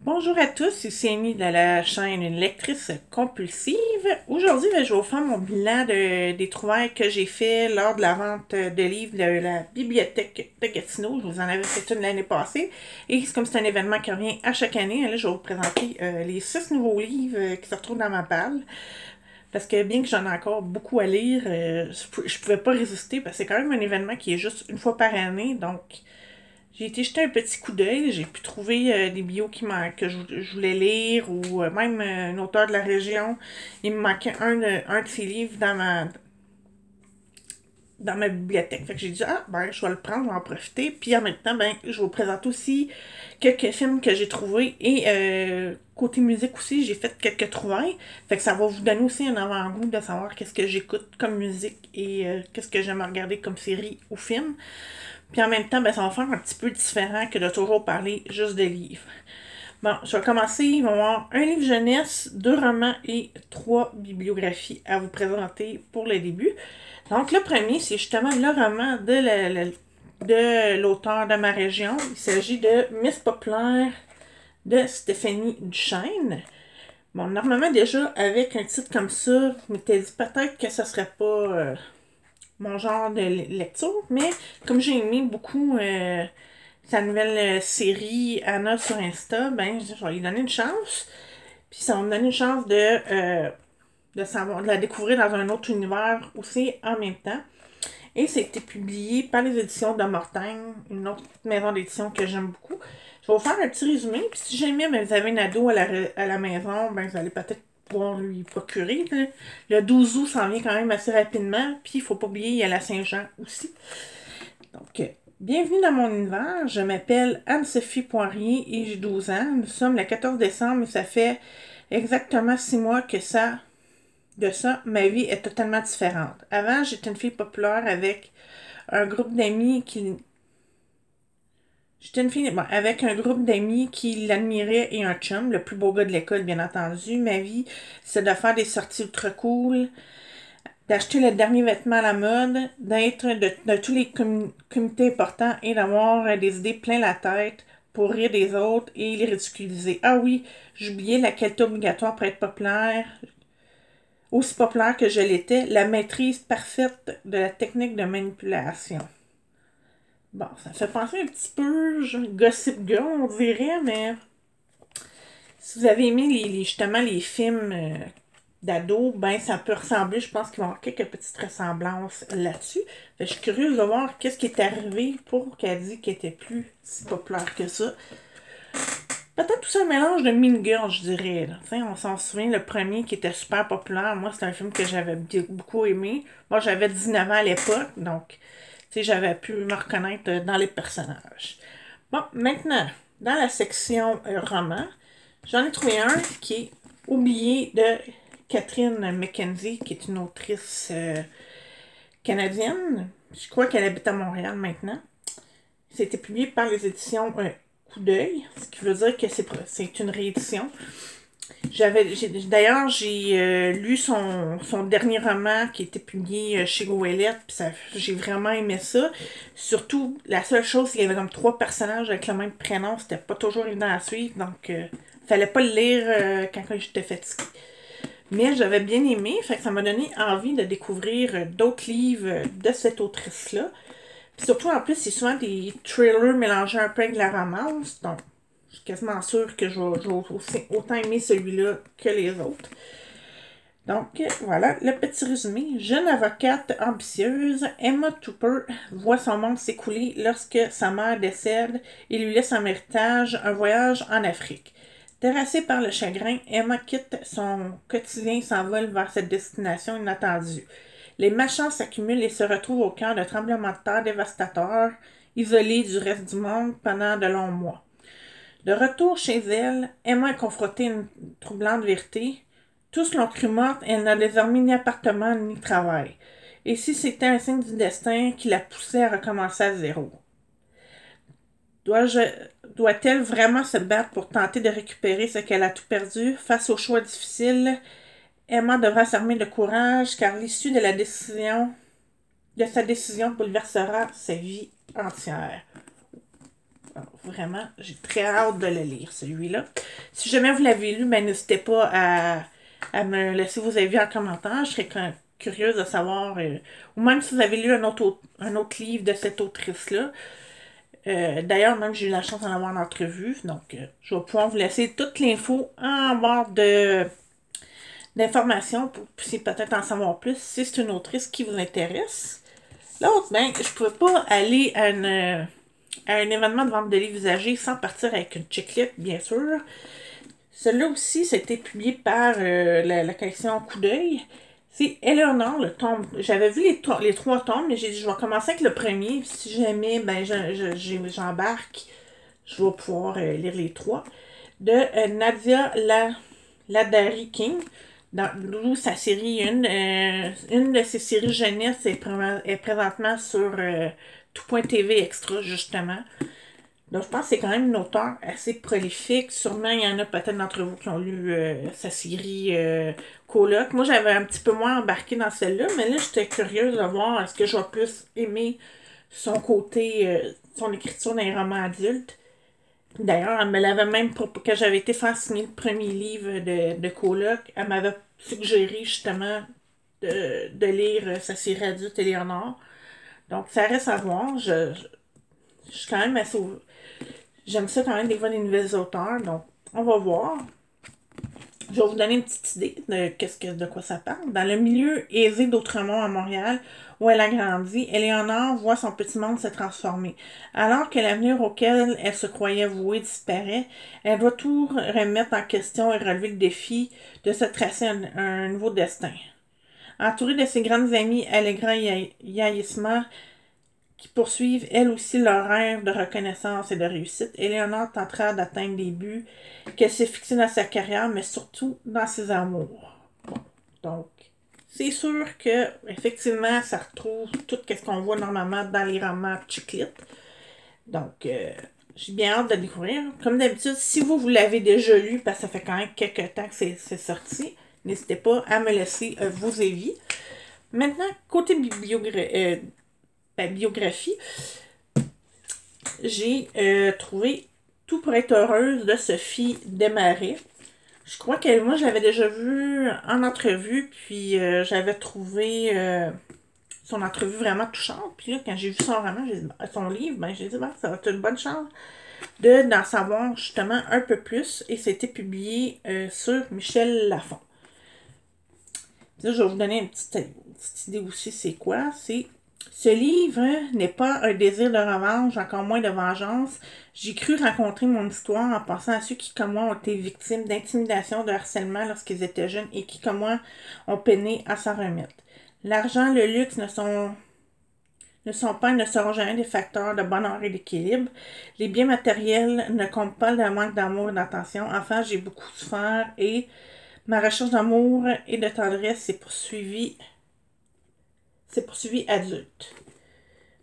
Bonjour à tous, ici Amy de la chaîne Une lectrice compulsive. Aujourd'hui, je vais vous faire mon bilan des trouvailles que j'ai fait lors de la vente de livres de la bibliothèque de Gatineau. Je vous en avais fait une l'année passée. Et comme c'est un événement qui revient à chaque année, là, je vais vous présenter les 6 nouveaux livres qui se retrouvent dans ma palle. Parce que bien que j'en ai encore beaucoup à lire, je pouvais pas résister parce que c'est quand même un événement qui est juste une fois par année. Donc, j'ai été jeter un petit coup d'œil, j'ai pu trouver des bios que je voulais lire ou même un auteur de la région. Il me manquait un de ses livres dans ma bibliothèque. Fait que j'ai dit, je vais le prendre, je vais en profiter. Puis en même temps, je vais vous présenter aussi quelques films que j'ai trouvés. Et côté musique aussi, j'ai fait quelques trouvailles. Fait que ça va vous donner aussi un avant-goût de savoir qu'est-ce que j'écoute comme musique et qu'est-ce que j'aime regarder comme série ou film. Puis en même temps, ça va faire un petit peu différent que de toujours parler juste de livres. Bon, je vais commencer. Il va y avoir un livre jeunesse, 2 romans et 3 bibliographies à vous présenter pour le début. Donc, le premier, c'est justement le roman de l'auteur de ma région. Il s'agit de Miss Populaire de Stéphanie Duchesne. Bon, normalement, déjà, avec un titre comme ça, je m'étais dit peut-être que ça serait pas mon genre de lecture, mais comme j'ai aimé beaucoup sa nouvelle série Anna sur Insta, je vais lui donner une chance. Puis ça va me donner une chance de la découvrir dans un autre univers aussi en même temps. Et c'était publié par les éditions de Mortagne, une autre maison d'édition que j'aime beaucoup. Je vais vous faire un petit résumé. Puis si jamais vous avez un ado à la maison, vous allez peut-être pouvoir lui procurer. Là. Le 12 août s'en vient quand même assez rapidement. Puis il ne faut pas oublier, il y a la Saint-Jean aussi. Donc, bienvenue dans mon univers. Je m'appelle Anne-Sophie Poirier et j'ai 12 ans. Nous sommes le 14 décembre et ça fait exactement 6 mois que ma vie est totalement différente. Avant, j'étais une fille populaire avec un groupe d'amis qui... J'étais une fille avec un groupe d'amis qui l'admiraient et un chum, le plus beau gars de l'école, bien entendu. Ma vie, c'est de faire des sorties ultra cool, d'acheter le dernier vêtement à la mode, d'être de tous les comités importants et d'avoir des idées plein la tête pour rire des autres et les ridiculiser. Ah oui, j'oubliais la qualité obligatoire pour être populaire, aussi populaire que je l'étais, la maîtrise parfaite de la technique de manipulation. Bon, ça fait penser un petit peu Gossip Girl, on dirait, mais si vous avez aimé justement les films d'ado, ça peut ressembler, je pense qu'il va y avoir quelques petites ressemblances là-dessus. Je suis curieuse de voir qu'est-ce qui est arrivé pour qu'elle dise qu'elle était plus si populaire que ça. Peut-être tout ça un mélange de Mean Girl, je dirais. On s'en souvient, le premier qui était super populaire. Moi, c'est un film que j'avais beaucoup aimé. Moi, j'avais 19 ans à l'époque, donc j'avais pu me reconnaître dans les personnages. Bon, maintenant, dans la section roman, j'en ai trouvé un qui est Oublié de Catherine McKenzie, qui est une autrice canadienne. Je crois qu'elle habite à Montréal maintenant. C'était publié par les éditions Coup d'œil, ce qui veut dire que c'est une réédition. D'ailleurs, j'ai lu son dernier roman qui était publié chez Goélette, puis j'ai vraiment aimé ça. Surtout, la seule chose, c'est qu'il y avait comme 3 personnages avec le même prénom, c'était pas toujours évident à suivre, donc fallait pas le lire quand j'étais fatiguée. Mais j'avais bien aimé, fait que ça m'a donné envie de découvrir d'autres livres de cette autrice-là. Puis surtout, en plus, c'est souvent des thrillers mélangés un peu avec la romance, donc je suis quasiment sûre que je vais autant aimer celui-là que les autres. Donc, voilà le petit résumé. Jeune avocate ambitieuse, Emma Tupper voit son monde s'écouler lorsque sa mère décède et lui laisse en héritage un voyage en Afrique. Terrassée par le chagrin, Emma quitte son quotidien et s'envole vers cette destination inattendue. Les malchances s'accumulent et se retrouvent au cœur d'un tremblement de terre dévastateur, isolée du reste du monde pendant de longs mois. De retour chez elle, Emma est confrontée à une troublante vérité. Tous l'ont cru morte et elle n'a désormais ni appartement ni travail. Et si c'était un signe du destin qui la poussait à recommencer à zéro? Doit-elle vraiment se battre pour tenter de récupérer ce qu'elle a tout perdu? Face au choix difficile, Emma devra s'armer de courage car l'issue de sa décision bouleversera sa vie entière. Alors, vraiment, j'ai très hâte de le lire, celui-là. Si jamais vous l'avez lu, ben, n'hésitez pas à me laisser vos avis en commentaire. Je serais curieuse de savoir, ou même si vous avez lu un autre livre de cette autrice-là. D'ailleurs, même j'ai eu la chance d'en avoir en entrevue, donc je vais pouvoir vous laisser toute l'info en barre d'informations pour puissiez peut-être en savoir plus si c'est une autrice qui vous intéresse. L'autre, ben, je pouvais pas aller à un événement de vente de livres usagés sans partir avec une chiclette, bien sûr. Celui-là aussi, ça a été publié par la collection Coup d'œil. C'est Eleanor, le tome. J'avais vu les trois tomes, mais j'ai dit, je vais commencer avec le premier. Si jamais ben, j'embarque, je vais pouvoir lire les trois. De Nadia Ladari King. D'où sa série, une de ses séries jeunesse est présentement sur Tout.tv Extra, justement. Donc, je pense que c'est quand même une auteure assez prolifique. Sûrement, il y en a peut-être d'entre vous qui ont lu sa série Coloc. Moi, j'avais un petit peu moins embarqué dans celle-là, mais là, j'étais curieuse de voir est-ce que je vais plus aimer son côté, son écriture d'un roman adulte. D'ailleurs, elle me l'avait même, quand j'avais été faire signer le premier livre de Coloc, elle m'avait suggéré justement de lire sa série adulte Éléonore. Donc, ça reste à voir. Je suis quand même assez. J'aime ça quand même des fois des nouvelles auteurs, donc on va voir. Je vais vous donner une petite idée de quoi ça parle. Dans le milieu aisé d'Outremont à Montréal, où elle a grandi, Éléonore voit son petit monde se transformer. Alors que l'avenir auquel elle se croyait vouée disparaît, elle doit tout remettre en question et relever le défi de se tracer un nouveau destin. Entourée de ses grandes amies Allegra et Yaïsma, qui poursuivent elles aussi leur rêve de reconnaissance et de réussite, Éléonore tentera d'atteindre des buts qu'elle s'est fixés dans sa carrière, mais surtout dans ses amours. Bon, donc, c'est sûr que effectivement, ça retrouve tout ce qu'on voit normalement dans les romans Chiclite. Donc, j'ai bien hâte de découvrir. Comme d'habitude, si vous l'avez déjà lu, parce que ça fait quand même quelques temps que c'est sorti, n'hésitez pas à me laisser vos avis. Maintenant, côté biographie, j'ai trouvé Tout pour être heureuse de Sophie Desmarais. Je crois que moi, je l'avais déjà vu en entrevue, puis j'avais trouvé son entrevue vraiment touchante. Puis là, quand j'ai vu son roman, son livre, ben, j'ai dit, ben, ça va être une bonne chance d'en savoir justement un peu plus. Et c'était publié sur Michel Lafon. Là, je vais vous donner une petite idée aussi, c'est quoi? Ce livre n'est pas un désir de revanche, encore moins de vengeance. J'ai cru rencontrer mon histoire en pensant à ceux qui, comme moi, ont été victimes d'intimidation, de harcèlement lorsqu'ils étaient jeunes et qui, comme moi, ont peiné à s'en remettre. L'argent, le luxe ne sont pas et ne seront jamais des facteurs de bonheur et d'équilibre. Les biens matériels ne comptent pas le manque d'amour et d'attention. Enfin, j'ai beaucoup souffert et ma recherche d'amour et de tendresse s'est poursuivie adulte.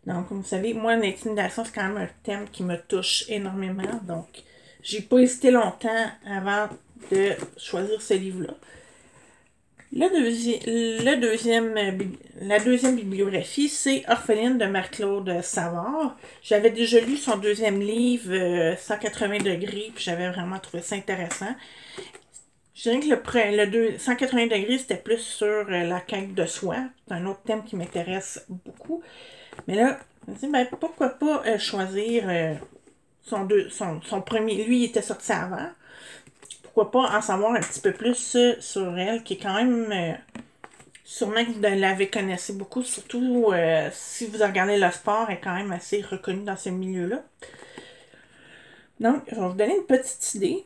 Donc, comme vous savez, moi, l'intimidation, c'est quand même un thème qui me touche énormément. Donc, j'ai pas hésité longtemps avant de choisir ce livre-là. La deuxième bibliographie, c'est Orpheline de Marc-Claude Savard. J'avais déjà lu son deuxième livre, 180 degrés, puis j'avais vraiment trouvé ça intéressant. Je dirais que le 180 degrés, c'était plus sur la quête de soi. C'est un autre thème qui m'intéresse beaucoup. Mais là, je me dis, ben, pourquoi pas choisir son premier. Lui, il était sorti avant. Pourquoi pas en savoir un petit peu plus sur elle, qui est quand même. Sûrement que vous l'avez connaissé beaucoup, surtout si vous regardez le sport, elle est quand même assez reconnue dans ce milieu-là. Donc, je vais vous donner une petite idée.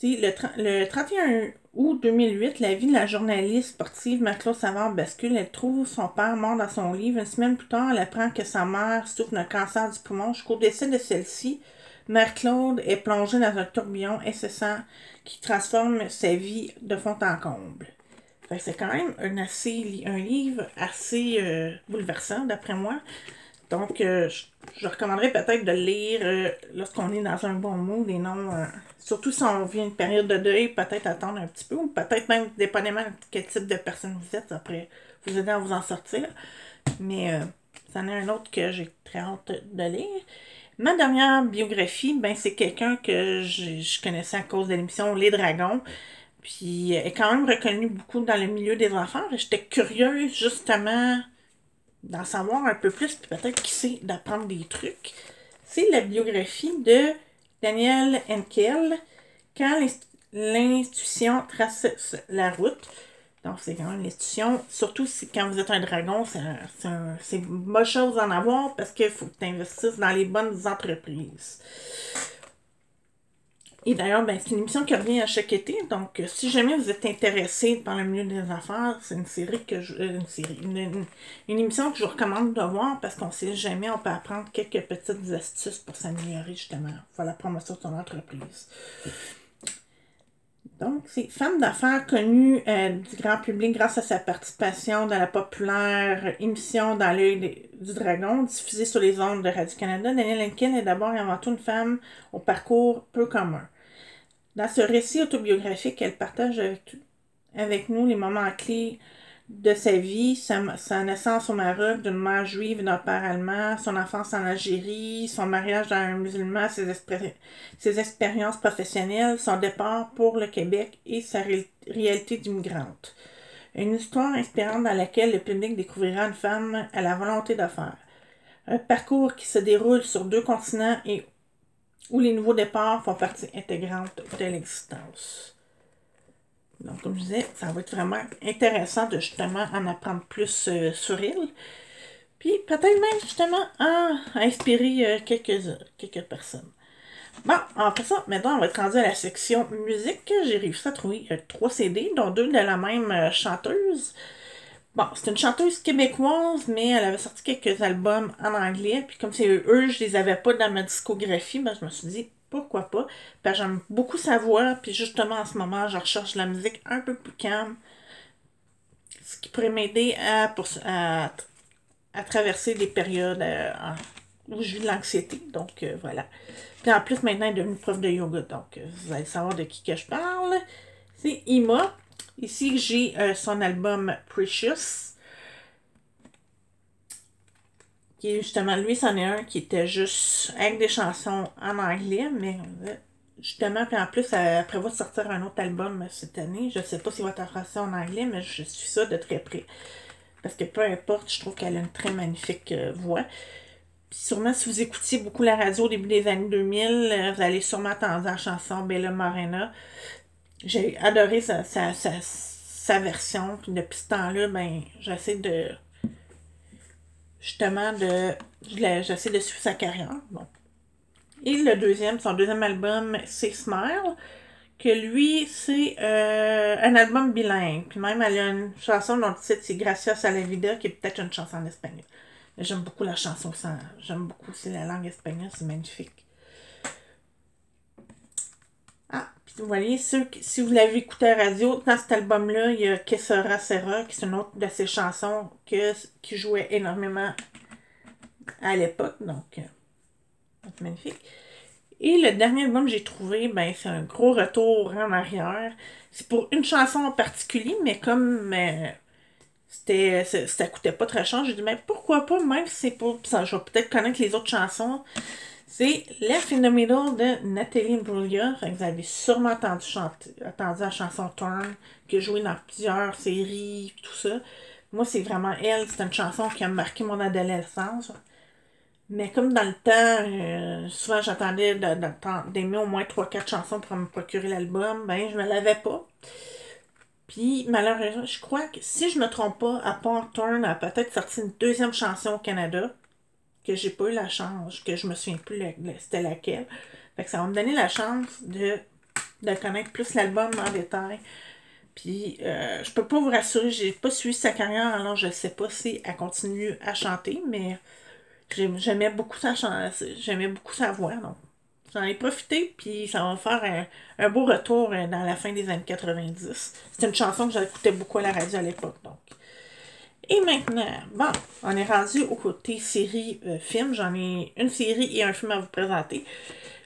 Le 31 août 2008, la vie de la journaliste sportive Marc-Claude Savard bascule. Elle trouve son père mort dans son livre. Une semaine plus tard, elle apprend que sa mère souffre d'un cancer du poumon. Jusqu'au décès de celle-ci, Marc-Claude est plongée dans un tourbillon incessant qui transforme sa vie de fond en comble. Fait que c'est quand même un livre assez bouleversant, d'après moi. Donc, je recommanderais peut-être de le lire lorsqu'on est dans un bon mood et non... surtout si on vit une période de deuil, peut-être attendre un petit peu, ou peut-être même, dépendamment de quel type de personne vous êtes, après vous aider à vous en sortir. Mais, c'en est un autre que j'ai très hâte de lire. Ma dernière biographie, ben, c'est quelqu'un que je connaissais à cause de l'émission Les Dragons. Puis elle est quand même reconnue beaucoup dans le milieu des enfants. J'étais curieuse justement d'en savoir un peu plus, puis peut-être qui sait d'apprendre des trucs. C'est la biographie de Daniel Henkel, quand l'institution trace la route. Donc, c'est quand même l'institution. Surtout si, quand vous êtes un dragon, c'est une bonne chose d'en avoir parce qu'il faut que tu investisses dans les bonnes entreprises. Et d'ailleurs, ben, c'est une émission qui revient à chaque été. Donc, si jamais vous êtes intéressé par le milieu des affaires, c'est une série une émission que je vous recommande de voir parce qu'on sait jamais, on peut apprendre quelques petites astuces pour s'améliorer justement. Pour la promotion de son entreprise. Donc, c'est femme d'affaires connue du grand public grâce à sa participation dans la populaire émission Dans l'œil du dragon, diffusée sur les ondes de Radio-Canada. Danielle Henkel est d'abord et avant tout une femme au parcours peu commun. Dans ce récit autobiographique, elle partage avec nous les moments clés de sa vie, sa naissance au Maroc d'une mère juive et d'un père allemand, son enfance en Algérie, son mariage dans un musulman, ses expériences professionnelles, son départ pour le Québec et sa réalité d'immigrante. Une histoire inspirante dans laquelle le public découvrira une femme à la volonté de faire. Un parcours qui se déroule sur 2 continents et où les nouveaux départs font partie intégrante de l'existence. Donc, comme je disais, ça va être vraiment intéressant de justement en apprendre plus sur elle. Puis peut-être même justement à inspirer quelques personnes. Bon, après ça, maintenant on va être rendu à la section musique. J'ai réussi à trouver 3 CD, dont 2 de la même chanteuse. Bon, c'est une chanteuse québécoise, mais elle avait sorti quelques albums en anglais. Puis comme c'est eux, je les avais pas dans ma discographie, ben je me suis dit pourquoi pas. Puis j'aime beaucoup sa voix, puis justement en ce moment, je recherche de la musique un peu plus calme. Ce qui pourrait m'aider à traverser des périodes où je vis de l'anxiété. Donc voilà. Puis en plus, maintenant, elle est devenue prof de yoga. Donc vous allez savoir de qui que je parle. C'est Ima. Ici, j'ai son album Precious. Qui est justement, lui, c'en est un qui était juste avec des chansons en anglais, mais justement, puis en plus, elle prévoit de sortir un autre album cette année. Je sais pas s'il va être en français ou en anglais, mais je suis ça de très près. Parce que peu importe, je trouve qu'elle a une très magnifique voix. Puis sûrement, si vous écoutiez beaucoup la radio au début des années 2000, vous allez sûrement entendre la chanson Bella Morena. J'ai adoré sa version. Puis depuis ce temps-là, ben, j'essaie de j'essaie de suivre sa carrière. Bon. Et son deuxième album, c'est Smile, que lui, c'est un album bilingue. Puis même, elle a une chanson dont le titre, c'est Gracias a la vida, qui est peut-être une chanson en espagnol. Mais j'aime beaucoup la chanson, j'aime beaucoup aussi la langue espagnole, c'est magnifique. Ah, puis vous voyez, si vous l'avez écouté à la radio, dans cet album-là, il y a Que Sera Sera, qui est une autre de ses chansons qui jouait énormément à l'époque, donc c'est magnifique. Et le dernier album que j'ai trouvé, ben c'est un gros retour en arrière. C'est pour une chanson en particulier, mais comme ça coûtait pas très cher, j'ai dit, mais pourquoi pas, même si c'est pour. Ça, je vais peut-être connaître les autres chansons. C'est Left in the Middle de Nathalie Imbruglia. Vous avez sûrement entendu la chanson Turn, qui a joué dans plusieurs séries, tout ça. Moi, c'est vraiment elle. C'est une chanson qui a marqué mon adolescence. Mais comme dans le temps, souvent j'attendais d'aimer au moins 3-4 chansons pour me procurer l'album, ben je me l'avais pas. Puis malheureusement, je crois que si je me trompe pas, à part Turn a peut-être sorti une deuxième chanson au Canada, que j'ai pas eu la chance, que je me souviens plus c'était laquelle. Fait que ça va me donner la chance de connaître plus l'album en détail. Puis je peux pas vous rassurer, j'ai pas suivi sa carrière, alors je sais pas si elle continue à chanter, mais j'aimais beaucoup sa voix, donc j'en ai profité, puis ça va me faire un beau retour dans la fin des années 90. C'est une chanson que j'écoutais beaucoup à la radio à l'époque, donc. Et maintenant, bon, on est rendu au côté série film. J'en ai une série et un film à vous présenter.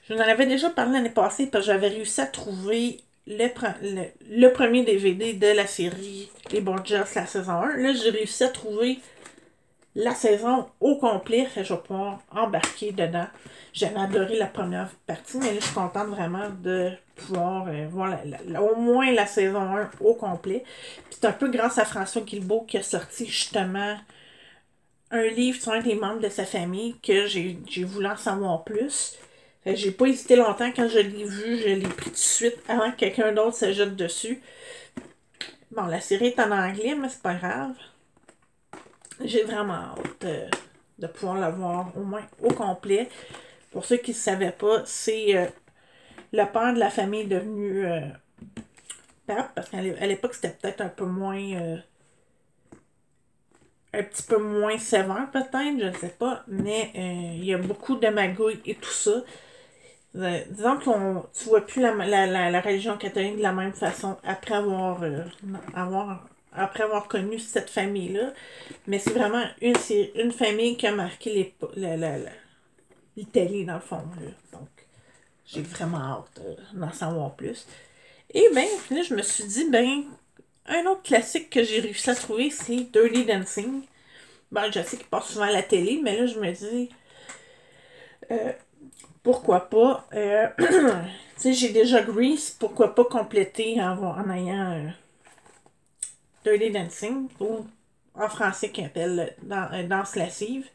Je vous en avais déjà parlé l'année passée parce que j'avais réussi à trouver le premier DVD de la série Les Borgias, la saison 1. Là, j'ai réussi à trouver la saison au complet, fait que je vais pouvoir embarquer dedans. J'avais adoré la première partie, mais là, je suis contente vraiment de pouvoir voir au moins la saison 1 au complet. Puis c'est un peu grâce à François Guilbeault qui a sorti justement un livre sur un des membres de sa famille que j'ai voulu en savoir plus. Fait que j'ai pas hésité longtemps quand je l'ai vu, je l'ai pris tout de suite avant que quelqu'un d'autre se jette dessus. Bon, la série est en anglais, mais c'est pas grave. J'ai vraiment hâte de pouvoir la voir au moins au complet. Pour ceux qui ne savaient pas, c'est le père de la famille est devenu pape, parce qu'à l'époque, c'était peut-être un peu moins un petit peu moins sévère peut-être, je ne sais pas, mais il y a beaucoup de magouilles et tout ça. Disons que tu vois plus la religion catholique de la même façon après avoir connu cette famille-là. Mais c'est vraiment une famille qui a marqué l'Italie, dans le fond. Là. Donc, j'ai vraiment hâte d'en savoir plus. Et bien, là, je me suis dit, ben, un autre classique que j'ai réussi à trouver, c'est Dirty Dancing. Ben, je sais qu'il passe souvent à la télé, mais là, je me dis, pourquoi pas. Tu sais, j'ai déjà Grease, pourquoi pas compléter en ayant Dirty Dancing, ou en français qu'on appelle danse lascive.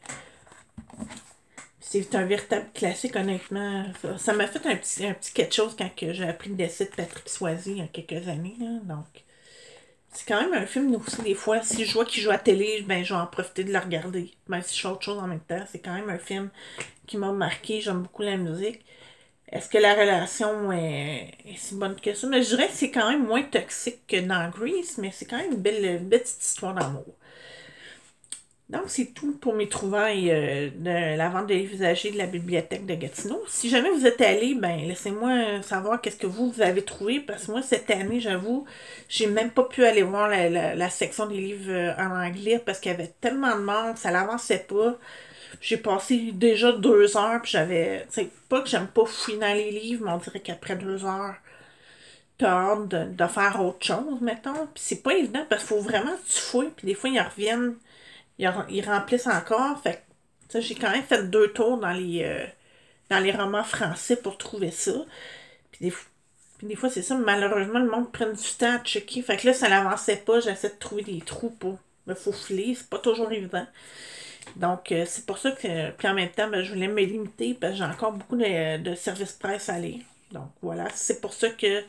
C'est un véritable classique, honnêtement. Ça m'a fait un petit quelque chose quand j'ai appris le décès de Patrick Swayze il y a quelques années. Là, donc, c'est quand même un film aussi, des fois, si je vois qu'il joue à la télé, ben, je vais en profiter de le regarder. Même si je fais autre chose en même temps. C'est quand même un film qui m'a marqué. J'aime beaucoup la musique. Est-ce que la relation est si bonne que ça? Mais je dirais que c'est quand même moins toxique que dans Grease, mais c'est quand même une belle petite histoire d'amour. Donc, c'est tout pour mes trouvailles de la vente de livres usagés de la bibliothèque de Gatineau. Si jamais vous êtes allé, ben laissez-moi savoir qu'est-ce que vous avez trouvé, parce que moi, cette année, j'avoue, j'ai même pas pu aller voir la section des livres en anglais parce qu'il y avait tellement de monde, ça l'avançait pas. J'ai passé déjà 2 heures, puis j'avais... Tu sais, pas que j'aime pas fouiller dans les livres, mais on dirait qu'après 2 heures, t'as hâte de faire autre chose, mettons. Puis c'est pas évident, parce qu'il faut vraiment que tu fouilles, puis des fois, ils reviennent, ils remplissent encore. Fait que, j'ai quand même fait 2 tours dans les romans français pour trouver ça. Puis des fois, c'est ça, malheureusement, le monde prend du temps à checker. Fait que là, ça n'avançait pas, j'essaie de trouver des trous pour me faufiler, c'est pas toujours évident. Donc, c'est pour ça que, puis en même temps, ben, je voulais me limiter parce que j'ai encore beaucoup de services presse à lire. Donc, voilà, c'est pour ça que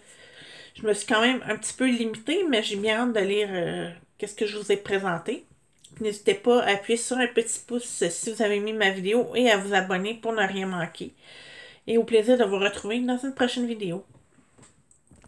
je me suis quand même un petit peu limitée, mais j'ai bien hâte de lire qu'est-ce que je vous ai présenté. N'hésitez pas à appuyer sur un petit pouce si vous avez aimé ma vidéo et à vous abonner pour ne rien manquer. Et au plaisir de vous retrouver dans une prochaine vidéo.